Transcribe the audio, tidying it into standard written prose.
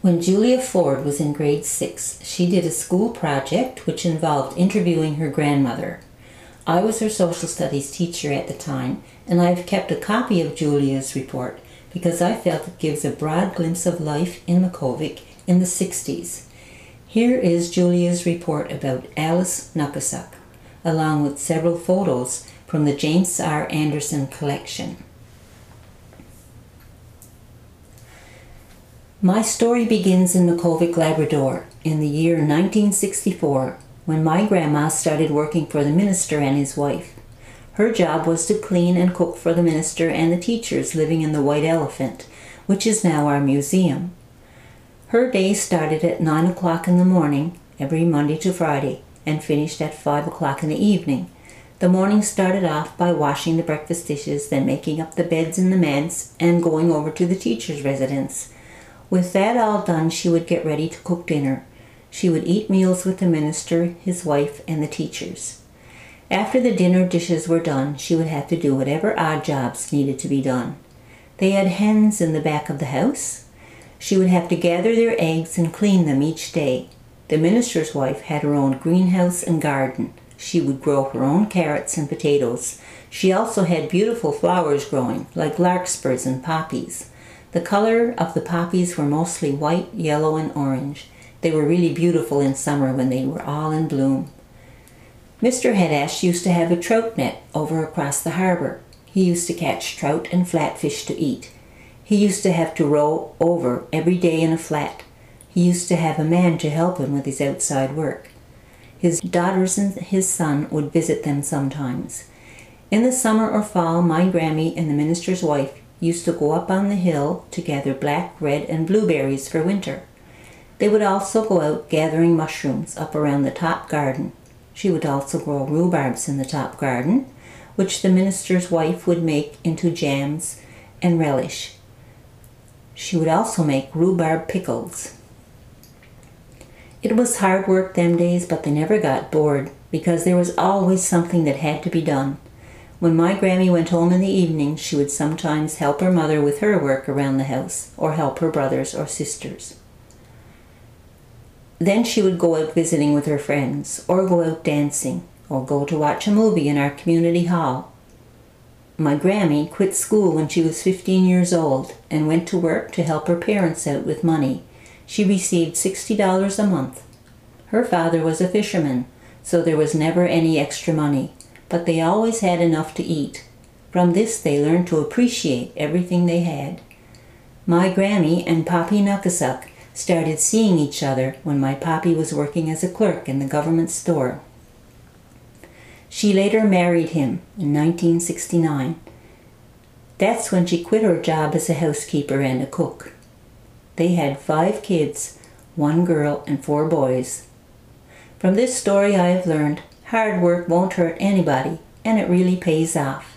When Julia Ford was in grade 6, she did a school project which involved interviewing her grandmother. I was her social studies teacher at the time, and I've kept a copy of Julia's report because I felt it gives a broad glimpse of life in Makkovik in the 60s. Here is Julia's report about Alice Nochasak, along with several photos from the James R. Anderson collection. My story begins in Makkovik, Labrador, in the year 1964, when my grandma started working for the minister and his wife. Her job was to clean and cook for the minister and the teachers living in the White Elephant, which is now our museum. Her day started at 9 o'clock in the morning, every Monday to Friday, and finished at 5 o'clock in the evening. The morning started off by washing the breakfast dishes, then making up the beds in the manse, and going over to the teacher's residence. With that all done, she would get ready to cook dinner. She would eat meals with the minister, his wife, and the teachers. After the dinner dishes were done, she would have to do whatever odd jobs needed to be done. They had hens in the back of the house. She would have to gather their eggs and clean them each day. The minister's wife had her own greenhouse and garden. She would grow her own carrots and potatoes. She also had beautiful flowers growing, like larkspurs and poppies. The color of the poppies were mostly white, yellow, and orange. They were really beautiful in summer when they were all in bloom. Mr. Hedash used to have a trout net over across the harbor. He used to catch trout and flatfish to eat. He used to have to row over every day in a flat. He used to have a man to help him with his outside work. His daughters and his son would visit them sometimes. In the summer or fall, my Grammy and the minister's wife used to go up on the hill to gather black, red, and blueberries for winter. They would also go out gathering mushrooms up around the top garden. She would also grow rhubarbs in the top garden, which the minister's wife would make into jams and relish. She would also make rhubarb pickles. It was hard work them days, but they never got bored because there was always something that had to be done. When my Grammy went home in the evening, she would sometimes help her mother with her work around the house, or help her brothers or sisters. Then she would go out visiting with her friends, or go out dancing, or go to watch a movie in our community hall. My Grammy quit school when she was 15 years old and went to work to help her parents out with money. She received $60 a month. Her father was a fisherman, so there was never any extra money, but they always had enough to eat. From this they learned to appreciate everything they had. My Grammy and Poppy Nochasak started seeing each other when my Poppy was working as a clerk in the government store. She later married him in 1969. That's when she quit her job as a housekeeper and a cook. They had 5 kids, 1 girl and 4 boys. From this story I have learned hard work won't hurt anybody, and it really pays off.